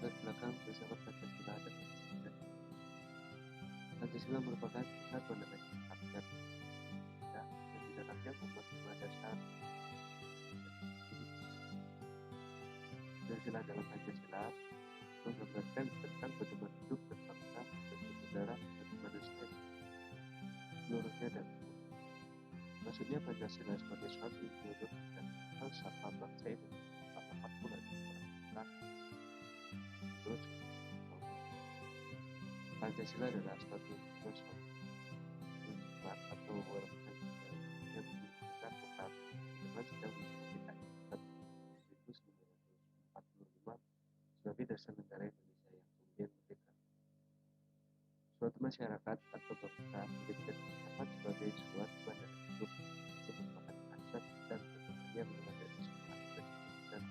latar belakang filsafat Pancasila dan Pancasila merupakan pusat fundamental Pancasila yang di dalamnya membuat lima dasar Pancasila dalam Pancasila menggambarkan tentang bagaimana hidup berbangsa, bernegara, dan manusia seluruhnya dan maksudnya Pancasila sebagai suatu ideologi dan falsafah bangsa ini apakah pula menurut Pancasila adalah suatu filosofi atau warisan yang menunjukkan tentang bagaimana sedang menjadikan 1945 sebagai dasar negara Indonesia yang kemudian merdeka. Suatu masyarakat atau bangsa menjadikan filsafat sebagai suatu pandangan hidup untuk merupakan asas dan kebenaran mulai dari semua aspek dan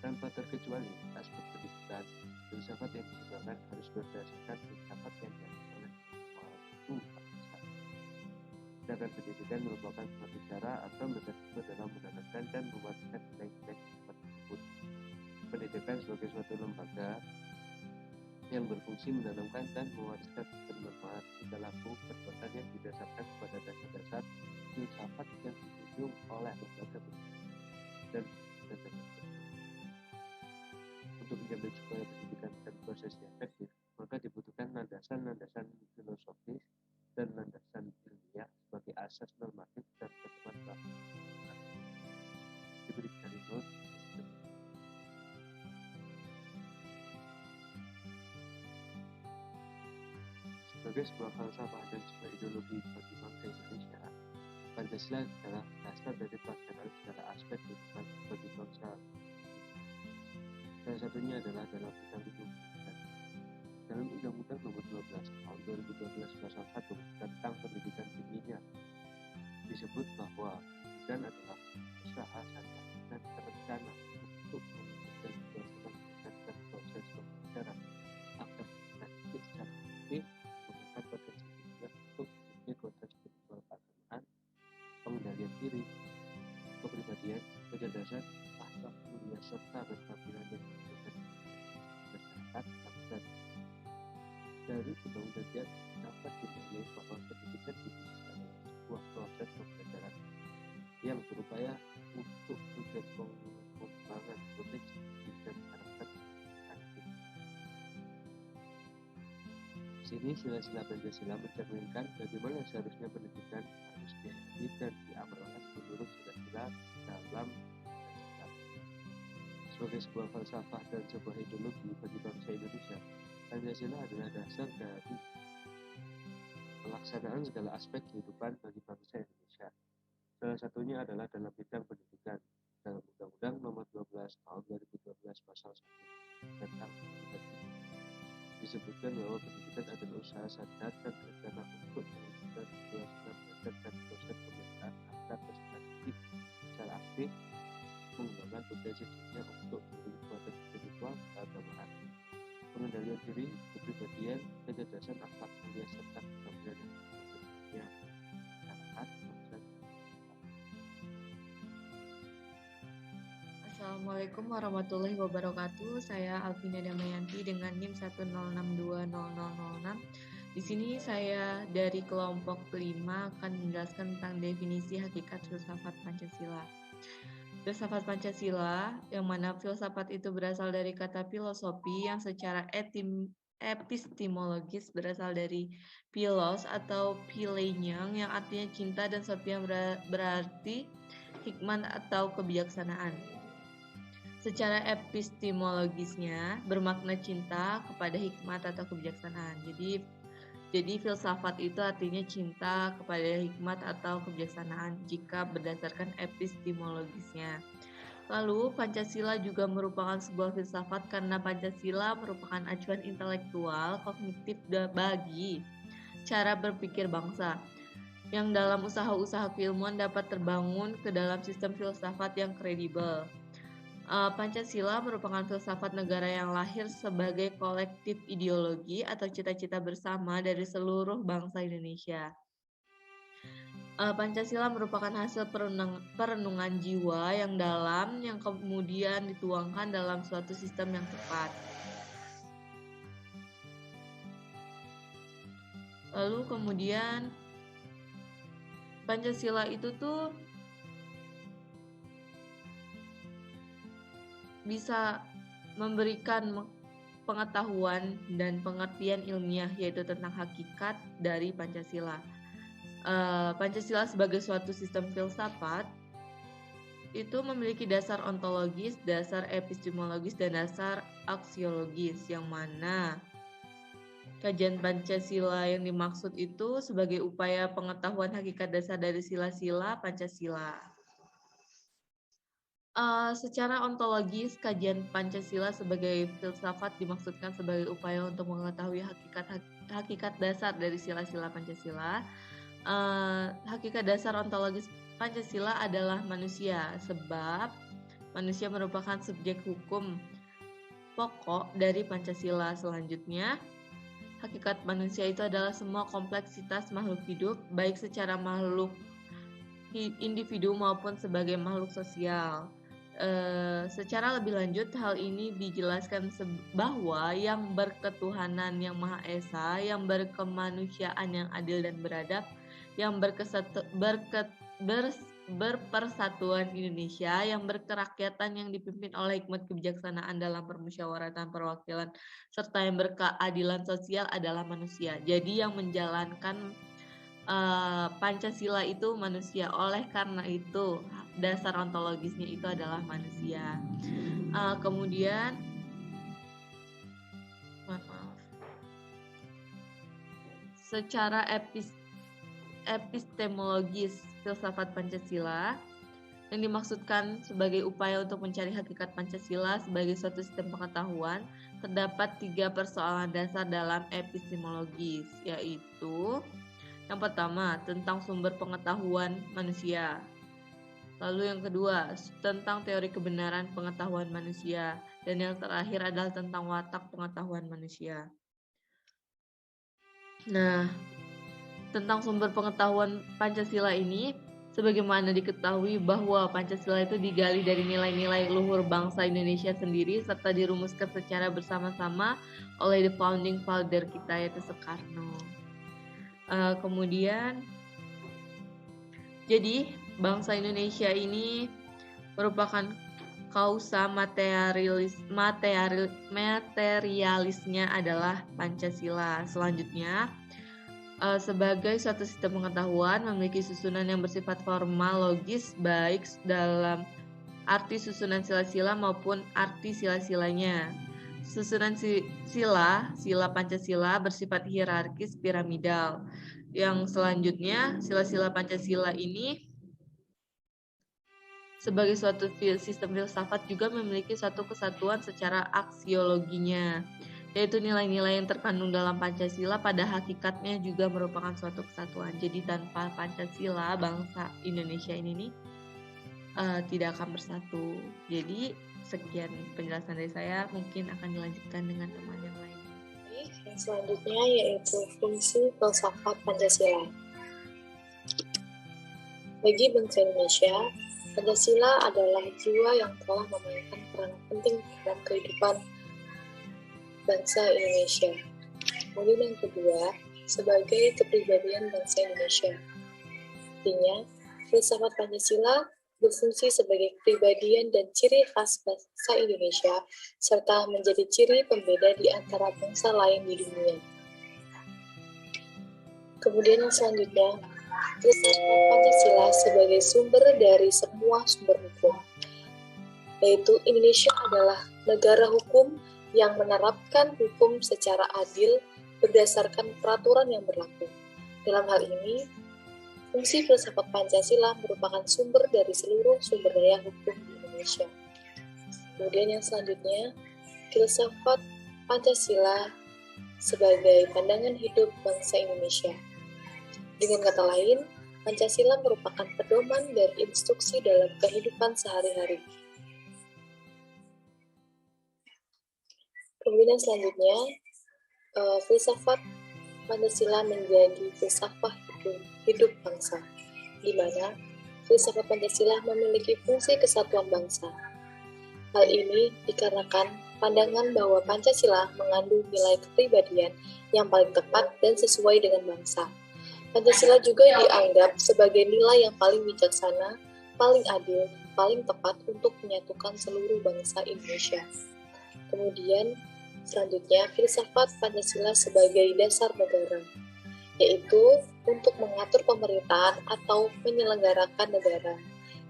tanpa terkecuali aspek pendidikan. Filsafat yang dikembangkan harus berdasarkan filsafat yang dianut oleh suatu bangsa. Sedangkan pendidikan merupakan suatu cara atau mekanisme dalam menanamkan dan mewariskan nilai-nilai filsafat tersebut. Pendidikan sebagai suatu lembaga yang berfungsi menanamkan dan mewariskan bermanfaat tingkah laku perbuatan yang didasarkan pada dasar-dasar filsafat yang dijunjung oleh lembaga pendidikan dan untuk menjamin supaya pendidikan dan prosesnya efektif, maka dibutuhkan landasan-landasan filosofis dan landasan ilmiah sebagai asas normatif dan ketentuan baku. Diberi dari not sebagai sebuah falsafah dan sebuah ideologi bagi bangsa Indonesia. Pancasila adalah dasar dari pelaksanaan segala aspek kehidupan bagi bangsa. Salah satunya adalah dalam bidang hukum. Dalam Undang-Undang Nomor 12 Tahun 2012 Pasal 1 tentang pendidikan tingginya disebut bahwa pendidikan adalah usaha sadar dan terencana untuk mewujudkan berdasarkan proses pembelajaran agar nanti secara aktif menggunakan potensi dirinya untuk memiliki kualitas spiritual keagamaan, pengendalian diri, kepribadian, kecerdasan, akhlak mulia serta keterampilan yang dibutuhkan masyarakat bangsa. Dari undang-undang dapat dinilai bahwa pendidikan di Indonesia adalah sebuah proses pembelajaran yang berupaya untuk pengembangan potensi dan karakter aktif. Sini sila-sila Pancasila mencerminkan bagaimana seharusnya pendidikan harus dihadiri dan diamalkan menurut sila-sila dalam Pancasila. Sebagai sebuah falsafah dan sebuah ideologi bagi bangsa Indonesia, Pancasila adalah dasar dari pelaksanaan segala aspek kehidupan bagi bangsa Indonesia. Salah satunya adalah dalam bidang pendidikan. Dalam Undang-Undang Nomor 12 Tahun 2012 Pasal 1 tentang pendidikan disebutkan bahwa pendidikan adalah usaha sadar dan terencana untuk mewujudkan keberhasilan dan proses pembelajaran agar peserta didik secara aktif mengembangkan potensi dirinya untuk memiliki kualitas spiritual keagamaan, pengendalian diri, kepribadian, kecerdasan, akhlak mulia serta keterampilan yang masyarakat bangsa. Assalamualaikum warahmatullahi wabarakatuh. Saya Alvina Damayanti dengan NIM 106200006. Di sini saya dari kelompok kelima akan menjelaskan tentang definisi hakikat filsafat Pancasila. Filsafat Pancasila, yang mana filsafat itu berasal dari kata filosofi yang secara epistemologis berasal dari philos atau philenyang yang artinya cinta dan sophia yang berarti hikmat atau kebijaksanaan. Secara epistemologisnya bermakna cinta kepada hikmat atau kebijaksanaan. Jadi filsafat itu artinya cinta kepada hikmat atau kebijaksanaan jika berdasarkan epistemologisnya. Lalu Pancasila juga merupakan sebuah filsafat karena Pancasila merupakan acuan intelektual kognitif bagi cara berpikir bangsa yang dalam usaha-usaha keilmuan dapat terbangun ke dalam sistem filsafat yang kredibel. Pancasila merupakan filsafat negara yang lahir sebagai kolektif ideologi atau cita-cita bersama dari seluruh bangsa Indonesia. Pancasila merupakan hasil perenungan jiwa yang dalam yang kemudian dituangkan dalam suatu sistem yang tepat. Lalu kemudian Pancasila itu tuh bisa memberikan pengetahuan dan pengertian ilmiah yaitu tentang hakikat dari Pancasila. Pancasila sebagai suatu sistem filsafat itu memiliki dasar ontologis, dasar epistemologis, dan dasar aksiologis, yang mana kajian Pancasila yang dimaksud itu sebagai upaya pengetahuan hakikat dasar dari sila-sila Pancasila. Secara ontologis, kajian Pancasila sebagai filsafat dimaksudkan sebagai upaya untuk mengetahui hakikat dasar dari sila-sila Pancasila. Hakikat dasar ontologis Pancasila adalah manusia, sebab manusia merupakan subjek hukum pokok dari Pancasila. Selanjutnya, hakikat manusia itu adalah semua kompleksitas makhluk hidup, baik secara makhluk individu maupun sebagai makhluk sosial. Secara lebih lanjut, hal ini dijelaskan bahwa yang berketuhanan yang Maha Esa, yang berkemanusiaan yang adil dan beradab, yang berpersatuan Indonesia, yang berkerakyatan yang dipimpin oleh hikmat kebijaksanaan dalam permusyawaratan perwakilan, serta yang berkeadilan sosial adalah manusia. Jadi yang menjalankan Pancasila itu manusia. Oleh karena itu dasar ontologisnya itu adalah manusia. Kemudian secara epistemologis filsafat Pancasila yang dimaksudkan sebagai upaya untuk mencari hakikat Pancasila sebagai suatu sistem pengetahuan, terdapat 3 persoalan dasar dalam epistemologis, yaitu yang pertama, tentang sumber pengetahuan manusia. Lalu yang kedua, tentang teori kebenaran pengetahuan manusia. Dan yang terakhir adalah tentang watak pengetahuan manusia. Nah, tentang sumber pengetahuan Pancasila ini, sebagaimana diketahui bahwa Pancasila itu digali dari nilai-nilai luhur bangsa Indonesia sendiri, serta dirumuskan secara bersama-sama oleh the founding father kita, yaitu Soekarno. Kemudian, jadi bangsa Indonesia ini merupakan kausa materialisnya adalah Pancasila. Selanjutnya, sebagai suatu sistem pengetahuan memiliki susunan yang bersifat formal logis, baik dalam arti susunan sila-sila maupun arti sila-silanya. Susunan sila Pancasila bersifat hierarkis piramidal. Yang selanjutnya, sila-sila Pancasila ini sebagai suatu sistem filsafat juga memiliki suatu kesatuan secara aksiologinya, yaitu nilai-nilai yang terkandung dalam Pancasila pada hakikatnya juga merupakan suatu kesatuan. Jadi tanpa Pancasila, bangsa Indonesia ini tidak akan bersatu. Jadi sekian penjelasan dari saya, mungkin akan dilanjutkan dengan teman yang lain. Yang selanjutnya yaitu fungsi filsafat Pancasila. Bagi bangsa Indonesia, Pancasila adalah jiwa yang telah memainkan peran penting dalam kehidupan bangsa Indonesia. Kemudian yang kedua, sebagai kepribadian bangsa Indonesia. Artinya, filsafat Pancasila berfungsi sebagai kepribadian dan ciri khas bangsa Indonesia, serta menjadi ciri pembeda di antara bangsa lain di dunia. Kemudian yang selanjutnya, filsafat Pancasila sebagai sumber dari semua sumber hukum, yaitu Indonesia adalah negara hukum yang menerapkan hukum secara adil berdasarkan peraturan yang berlaku. Dalam hal ini, fungsi filsafat Pancasila merupakan sumber dari seluruh sumber daya hukum di Indonesia. Kemudian yang selanjutnya, filsafat Pancasila sebagai pandangan hidup bangsa Indonesia. Dengan kata lain, Pancasila merupakan pedoman dan instruksi dalam kehidupan sehari-hari. Kemudian selanjutnya, filsafat Pancasila menjadi filsafat hidup bangsa. di mana filsafat Pancasila memiliki fungsi kesatuan bangsa. Hal ini dikarenakan pandangan bahwa Pancasila mengandung nilai kepribadian yang paling tepat dan sesuai dengan bangsa. Pancasila juga dianggap sebagai nilai yang paling bijaksana, paling adil, paling tepat untuk menyatukan seluruh bangsa Indonesia. Kemudian, selanjutnya, filsafat Pancasila sebagai dasar negara, yaitu untuk mengatur pemerintahan atau menyelenggarakan negara.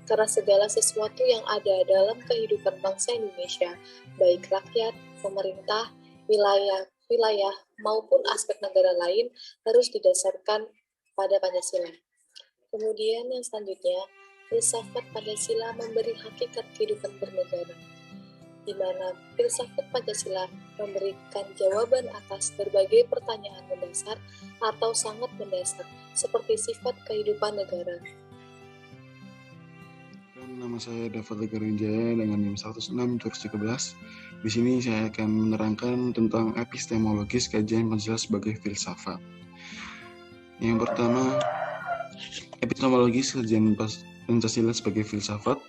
Karena segala sesuatu yang ada dalam kehidupan bangsa Indonesia, baik rakyat, pemerintah, wilayah maupun aspek negara lain harus didasarkan pada Pancasila. Kemudian yang selanjutnya, filsafat Pancasila memberi hakikat kehidupan bernegara, di mana filsafat Pancasila memberikan jawaban atas berbagai pertanyaan mendasar atau sangat mendasar, seperti sifat kehidupan negara. Nama saya David Legarinjaya dengan NIM 106/13. Di sini saya akan menerangkan tentang epistemologis kajian Pancasila sebagai filsafat. Yang pertama, epistemologis kajian Pancasila sebagai filsafat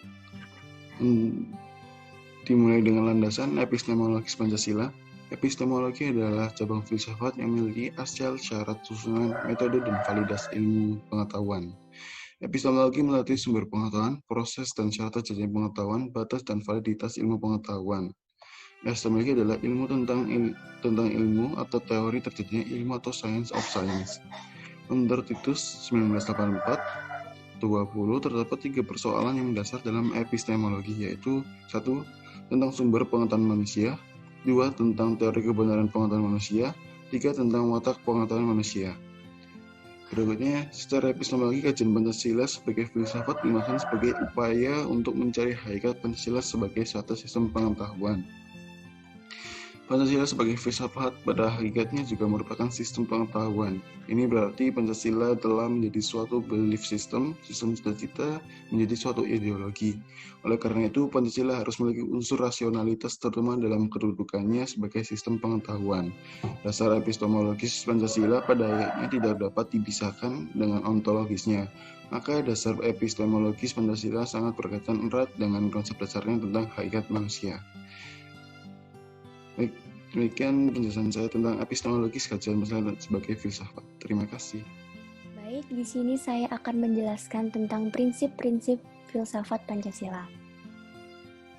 dimulai dengan landasan epistemologis Pancasila. Epistemologi adalah cabang filsafat yang memiliki asal, syarat, susunan, metode, dan validasi ilmu pengetahuan. Epistemologi melatih sumber pengetahuan, proses dan syarat terjadinya pengetahuan, batas dan validitas ilmu pengetahuan. Epistemologi adalah ilmu tentang ilmu atau teori terjadinya ilmu atau science of science. Menurut Titus 1984-20 terdapat 3 persoalan yang mendasar dalam epistemologi, yaitu 1. Tentang sumber pengetahuan manusia, 2. Tentang teori kebenaran pengetahuan manusia, 3. Tentang watak pengetahuan manusia. Berikutnya, secara epistemologi kajian Pancasila sebagai filsafat dimaksudkan sebagai upaya untuk mencari hakikat Pancasila sebagai suatu sistem pengetahuan. Pancasila sebagai filsafat pada hakikatnya juga merupakan sistem pengetahuan. Ini berarti Pancasila telah menjadi suatu belief system cita-cita menjadi suatu ideologi. Oleh karena itu, Pancasila harus memiliki unsur rasionalitas terutama dalam kedudukannya sebagai sistem pengetahuan. Dasar epistemologis Pancasila pada hakikatnya tidak dapat dipisahkan dengan ontologisnya. Maka dasar epistemologis Pancasila sangat berkaitan erat dengan konsep dasarnya tentang hakikat manusia. Baik, demikian penjelasan saya tentang epistemologis kajian Pancasila sebagai filsafat. Terima kasih. Baik, di sini saya akan menjelaskan tentang prinsip-prinsip filsafat Pancasila.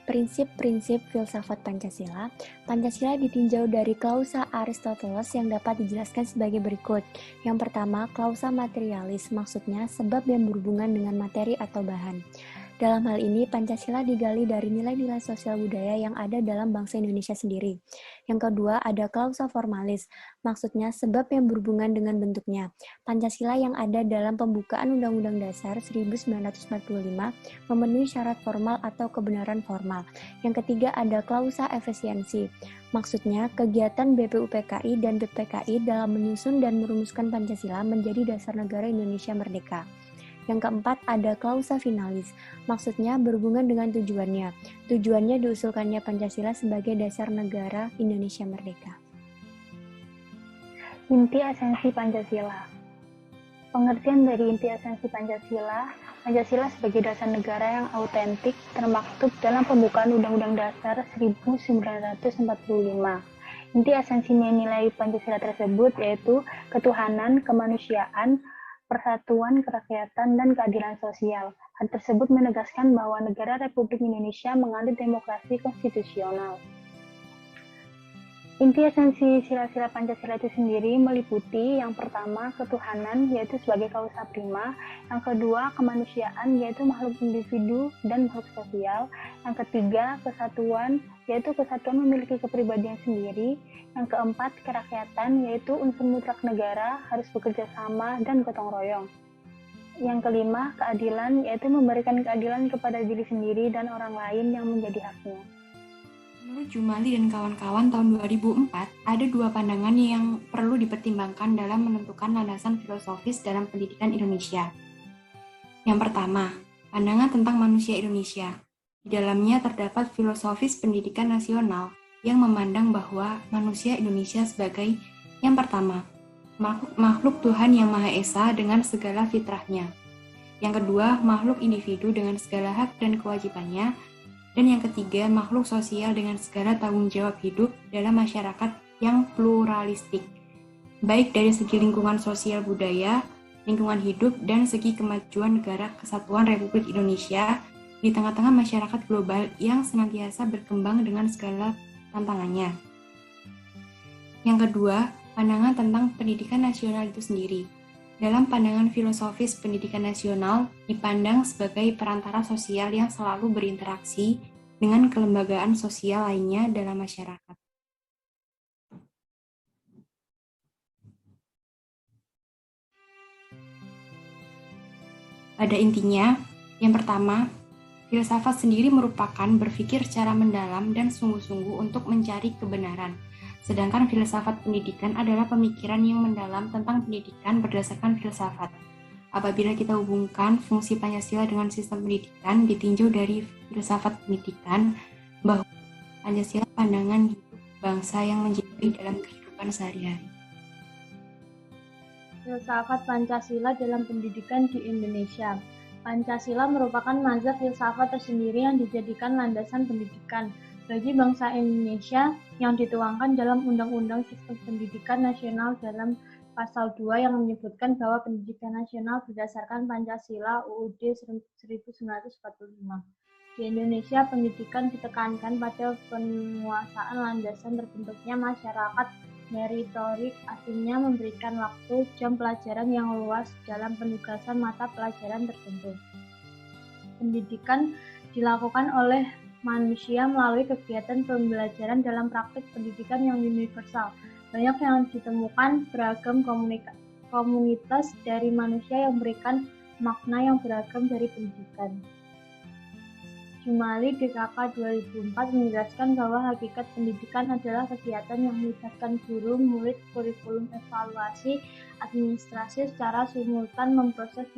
Prinsip-prinsip filsafat Pancasila. Pancasila ditinjau dari klausa Aristoteles yang dapat dijelaskan sebagai berikut. Yang pertama, klausa materialis, maksudnya sebab yang berhubungan dengan materi atau bahan. Dalam hal ini, Pancasila digali dari nilai-nilai sosial budaya yang ada dalam bangsa Indonesia sendiri. Yang kedua, ada klausa formalis, maksudnya sebab yang berhubungan dengan bentuknya. Pancasila yang ada dalam pembukaan Undang-Undang Dasar 1945 memenuhi syarat formal atau kebenaran formal. Yang ketiga, ada klausa efisiensi, maksudnya kegiatan BPUPKI dan BPKI dalam menyusun dan merumuskan Pancasila menjadi dasar negara Indonesia merdeka. Yang keempat, ada klausa finalis, maksudnya berhubungan dengan tujuannya. Tujuannya diusulkannya Pancasila sebagai dasar negara Indonesia merdeka. Inti esensi Pancasila. Pengertian dari inti esensi Pancasila, Pancasila sebagai dasar negara yang autentik termaktub dalam pembukaan Undang-Undang Dasar 1945. Inti esensi nilai Pancasila tersebut yaitu ketuhanan, kemanusiaan, persatuan, kerakyatan, dan keadilan sosial. Hal tersebut menegaskan bahwa negara Republik Indonesia menganut demokrasi konstitusional. Inti esensi sila-sila Pancasila itu sendiri meliputi yang pertama ketuhanan yaitu sebagai kausa prima, yang kedua kemanusiaan yaitu makhluk individu dan makhluk sosial, yang ketiga kesatuan yaitu kesatuan memiliki kepribadian sendiri, yang keempat kerakyatan yaitu unsur mutlak negara harus bekerja sama dan gotong royong. Yang kelima keadilan yaitu memberikan keadilan kepada diri sendiri dan orang lain yang menjadi haknya. Menurut Jumali dan kawan-kawan tahun 2004, ada 2 pandangan yang perlu dipertimbangkan dalam menentukan landasan filosofis dalam pendidikan Indonesia. Yang pertama, pandangan tentang manusia Indonesia. Di dalamnya terdapat filosofis pendidikan nasional yang memandang bahwa manusia Indonesia sebagai yang pertama, makhluk Tuhan yang Maha Esa dengan segala fitrahnya. Yang kedua, makhluk individu dengan segala hak dan kewajibannya. Dan yang ketiga, makhluk sosial dengan segala tanggung jawab hidup dalam masyarakat yang pluralistik, baik dari segi lingkungan sosial budaya, lingkungan hidup, dan segi kemajuan negara kesatuan Republik Indonesia di tengah-tengah masyarakat global yang senantiasa berkembang dengan segala tantangannya. Yang kedua, pandangan tentang pendidikan nasional itu sendiri. Dalam pandangan filosofis pendidikan nasional dipandang sebagai perantara sosial yang selalu berinteraksi dengan kelembagaan sosial lainnya dalam masyarakat. Pada intinya, yang pertama, filsafat sendiri merupakan berpikir secara mendalam dan sungguh-sungguh untuk mencari kebenaran. Sedangkan filsafat pendidikan adalah pemikiran yang mendalam tentang pendidikan berdasarkan filsafat. Apabila kita hubungkan fungsi Pancasila dengan sistem pendidikan ditinjau dari filsafat pendidikan, bahwa Pancasila pandangan hidup bangsa yang menjadi dalam kehidupan sehari-hari. Filsafat Pancasila dalam pendidikan di Indonesia. Pancasila merupakan mazhab filsafat tersendiri yang dijadikan landasan pendidikan bagi bangsa Indonesia yang dituangkan dalam Undang-Undang Sistem Pendidikan Nasional dalam Pasal 2 yang menyebutkan bahwa pendidikan nasional berdasarkan Pancasila UUD 1945. Di Indonesia, pendidikan ditekankan pada penguasaan landasan terbentuknya masyarakat meritorik, artinya memberikan waktu jam pelajaran yang luas dalam penugasan mata pelajaran tertentu. Pendidikan dilakukan oleh manusia melalui kegiatan pembelajaran dalam praktik pendidikan yang universal. Banyak yang ditemukan beragam komunitas dari manusia yang memberikan makna yang beragam dari pendidikan. Jumali DKK 2004 menjelaskan bahwa hakikat pendidikan adalah kegiatan yang melibatkan guru, murid, kurikulum, evaluasi, administrasi secara simultan memproses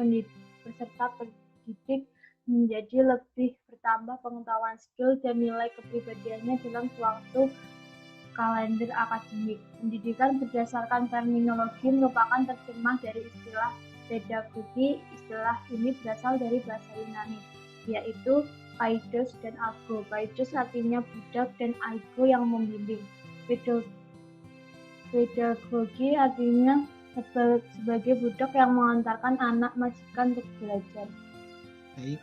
peserta pendidik menjadi lebih bertambah pengetahuan skill dan nilai kepribadiannya dalam suatu kalender akademik. Pendidikan berdasarkan terminologi merupakan terjemah dari istilah pedagogi. Istilah ini berasal dari bahasa Yunani, yaitu paidos dan ago. Paidos artinya budak dan aigo yang membimbing. Pedagogi artinya sebagai budak yang mengantarkan anak majikan untuk belajar. Baik.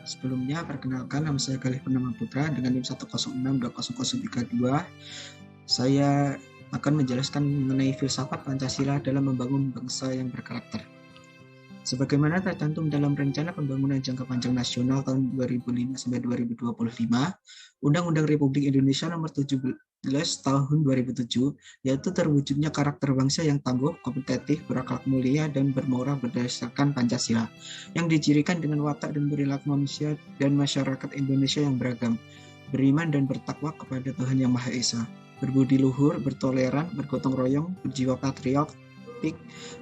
Sebelumnya, perkenalkan nama saya Galih Purnama Putra dengan NIM 106200032. Saya akan menjelaskan mengenai filsafat Pancasila dalam membangun bangsa yang berkarakter. Sebagaimana tercantum dalam Rencana Pembangunan Jangka Panjang Nasional tahun 2005 sampai 2025, Undang-Undang Republik Indonesia Nomor 17 Tahun 2007, yaitu terwujudnya karakter bangsa yang tangguh, kompetitif, berakhlak mulia, dan bermoral berdasarkan Pancasila, yang dicirikan dengan watak dan perilaku manusia dan masyarakat Indonesia yang beragam, beriman dan bertakwa kepada Tuhan Yang Maha Esa, berbudi luhur, bertoleran, bergotong royong, berjiwa patriotik,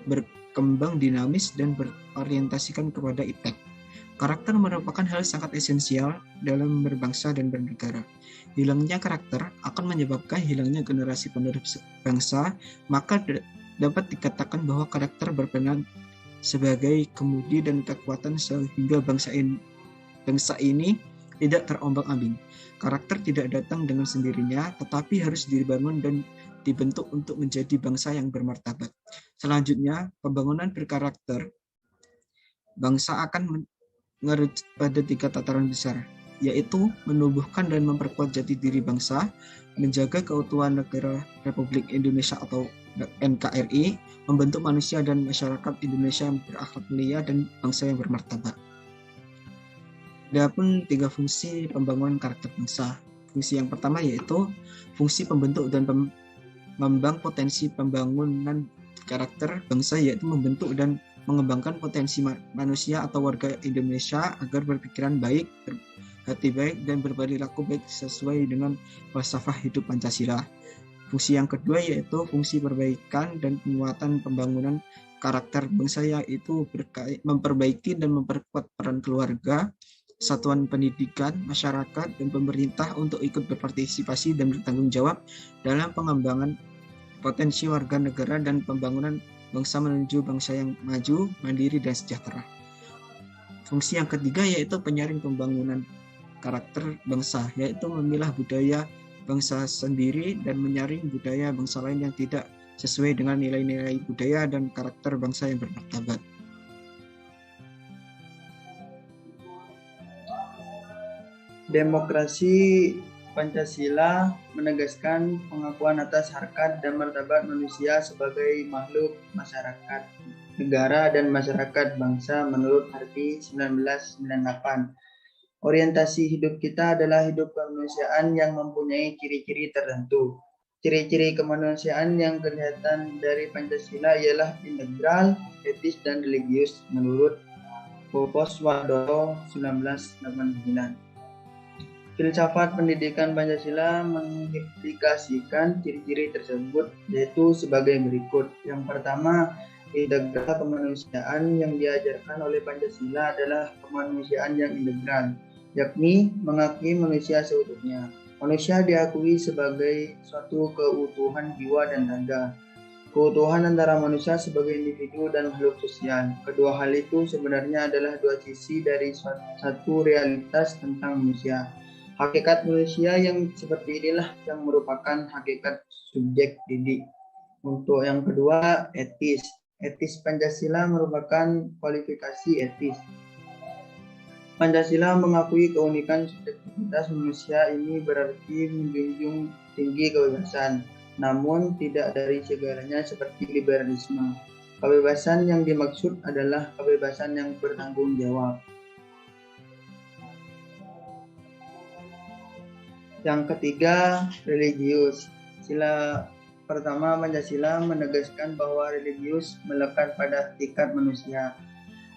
berkembang dinamis, dan berorientasikan kepada iptek. Karakter merupakan hal sangat esensial dalam berbangsa dan bernegara. Hilangnya karakter akan menyebabkan hilangnya generasi penerus bangsa, maka dapat dikatakan bahwa karakter berperan sebagai kemudi dan kekuatan sehingga bangsa ini tidak terombang-ambing. Karakter tidak datang dengan sendirinya, tetapi harus dibangun dan dibentuk untuk menjadi bangsa yang bermartabat. Selanjutnya, pembangunan berkarakter bangsa akan mengerucut pada 3 tataran besar, yaitu menumbuhkan dan memperkuat jati diri bangsa, menjaga keutuhan negara Republik Indonesia atau NKRI, membentuk manusia dan masyarakat Indonesia yang berakhlak mulia dan bangsa yang bermartabat. Adapun 3 fungsi pembangunan karakter bangsa. Fungsi yang pertama yaitu fungsi pembentuk dan mengembang potensi pembangunan karakter bangsa, yaitu membentuk dan mengembangkan potensi manusia atau warga Indonesia agar berpikiran baik, berhati baik, dan berperilaku baik sesuai dengan falsafah hidup Pancasila. Fungsi yang kedua yaitu fungsi perbaikan dan penguatan pembangunan karakter bangsa, yaitu memperbaiki dan memperkuat peran keluarga, satuan pendidikan, masyarakat, dan pemerintah untuk ikut berpartisipasi dan bertanggung jawab dalam pengembangan potensi warga negara dan pembangunan bangsa menuju bangsa yang maju, mandiri, dan sejahtera. Fungsi yang ketiga yaitu penyaring pembangunan karakter bangsa, yaitu memilah budaya bangsa sendiri dan menyaring budaya bangsa lain yang tidak sesuai dengan nilai-nilai budaya dan karakter bangsa yang bermartabat. Demokrasi Pancasila menegaskan pengakuan atas harkat dan martabat manusia sebagai makhluk masyarakat, negara dan masyarakat bangsa menurut Harti 1998. Orientasi hidup kita adalah hidup kemanusiaan yang mempunyai ciri-ciri tertentu. Ciri-ciri kemanusiaan yang kelihatan dari Pancasila ialah integral, etis, dan religius menurut Poposwado 1989. Filsafat pendidikan Pancasila mengindikasikan ciri-ciri tersebut, yaitu sebagai berikut. Yang pertama, integral kemanusiaan yang diajarkan oleh Pancasila adalah kemanusiaan yang integral, yakni mengakui manusia seutuhnya. Manusia diakui sebagai suatu keutuhan jiwa dan raga. Keutuhan antara manusia sebagai individu dan makhluk sosial. Kedua hal itu sebenarnya adalah dua sisi dari satu realitas tentang manusia. Hakikat manusia yang seperti inilah yang merupakan hakikat subjek didik. Untuk yang kedua, etis. Etis Pancasila merupakan kualifikasi etis. Pancasila mengakui keunikan subjektivitas manusia, ini berarti menjunjung tinggi kebebasan, namun tidak dari segalanya seperti liberalisme. Kebebasan yang dimaksud adalah kebebasan yang bertanggung jawab. Yang ketiga, religius. Sila pertama Pancasila menegaskan bahwa religius melekat pada hakikat manusia.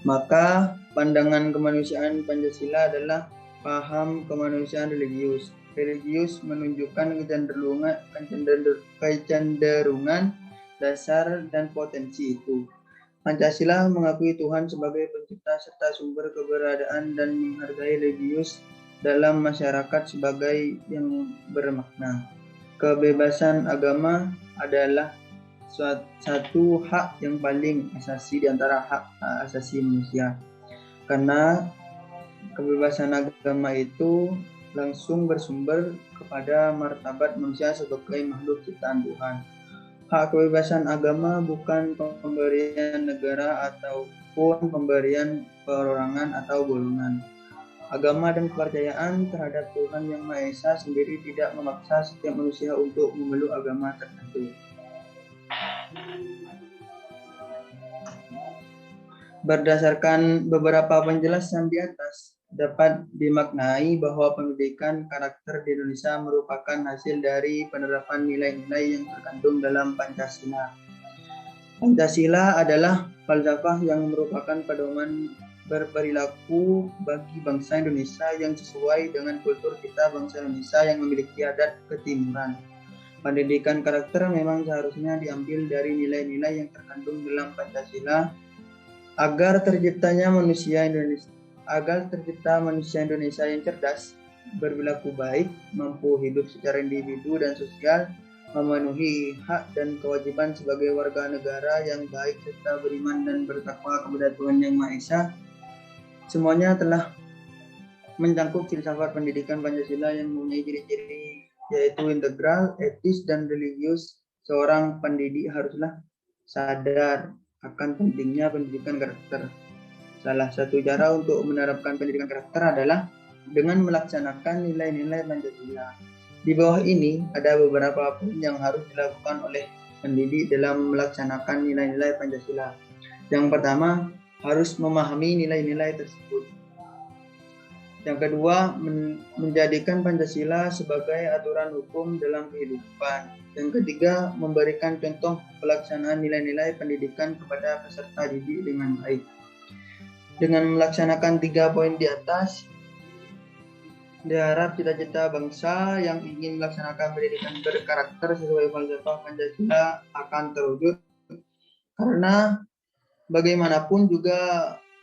Maka pandangan kemanusiaan Pancasila adalah paham kemanusiaan religius. Religius menunjukkan kecenderungan dasar dan potensi itu. Pancasila mengakui Tuhan sebagai pencipta serta sumber keberadaan dan menghargai religius dalam masyarakat sebagai yang bermakna. Kebebasan agama adalah satu hak yang paling asasi di antara hak asasi manusia. Karena kebebasan agama itu langsung bersumber kepada martabat manusia sebagai makhluk ciptaan Tuhan. Hak kebebasan agama bukan pemberian negara ataupun pemberian perorangan atau golongan. Agama dan kepercayaan terhadap Tuhan Yang Maha Esa sendiri tidak memaksa setiap manusia untuk memeluk agama tertentu. Berdasarkan beberapa penjelasan di atas, dapat dimaknai bahwa pendidikan karakter di Indonesia merupakan hasil dari penerapan nilai-nilai yang terkandung dalam Pancasila. Pancasila adalah falsafah yang merupakan pedoman berperilaku bagi bangsa Indonesia yang sesuai dengan kultur kita bangsa Indonesia yang memiliki adat ketimuran. Pendidikan karakter memang seharusnya diambil dari nilai-nilai yang terkandung dalam Pancasila agar tercipta manusia Indonesia yang cerdas, berperilaku baik, mampu hidup secara individu dan sosial, memenuhi hak dan kewajiban sebagai warga negara yang baik serta beriman dan bertakwa kepada Tuhan Yang Maha Esa. Semuanya telah mencangkup filsafat pendidikan Pancasila yang mempunyai ciri-ciri yaitu integral, etis, dan religius. Seorang pendidik haruslah sadar akan pentingnya pendidikan karakter. Salah satu cara untuk menerapkan pendidikan karakter adalah dengan melaksanakan nilai-nilai Pancasila. Di bawah ini ada beberapa poin yang harus dilakukan oleh pendidik dalam melaksanakan nilai-nilai Pancasila. Yang pertama, harus memahami nilai-nilai tersebut. Yang kedua, menjadikan Pancasila sebagai aturan hukum dalam kehidupan. Yang ketiga, memberikan contoh pelaksanaan nilai-nilai pendidikan kepada peserta didik dengan baik. Dengan melaksanakan 3 poin di atas, diharap cita-cita bangsa yang ingin melaksanakan pendidikan berkarakter sesuai falsafah Pancasila akan terwujud. Karena bagaimanapun juga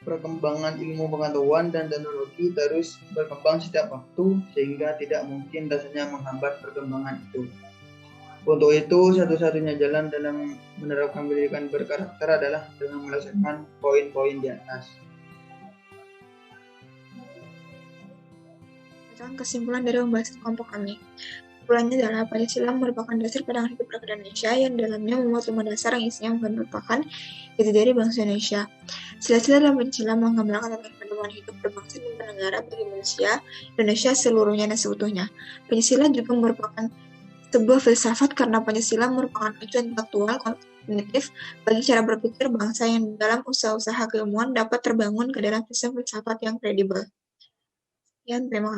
perkembangan ilmu pengetahuan dan teknologi terus berkembang setiap waktu sehingga tidak mungkin rasanya menghambat perkembangan itu. Untuk itu, satu-satunya jalan dalam menerapkan pendidikan berkarakter adalah dengan melaksanakan poin-poin di atas. Berdasarkan kesimpulan dari pembahasan kelompok kami. Kesimpulannya adalah Pancasila merupakan dasar pandangan hidup rakyat Indonesia yang dalamnya memuat 5 dasar yang isinya merupakan jati diri bangsa Indonesia. Sila-sila dalam Pancasila menggambarkan tentang pedoman hidup berbangsa dan bernegara bagi manusia Indonesia seluruhnya dan seutuhnya. Pancasila juga merupakan sebuah filsafat karena Pancasila merupakan acuan intelektual kognitif bagi cara berpikir bangsa yang dalam usaha-usaha keilmuan dapat terbangun ke dalam sistem filsafat yang kredibel. Sekian, terima kasih.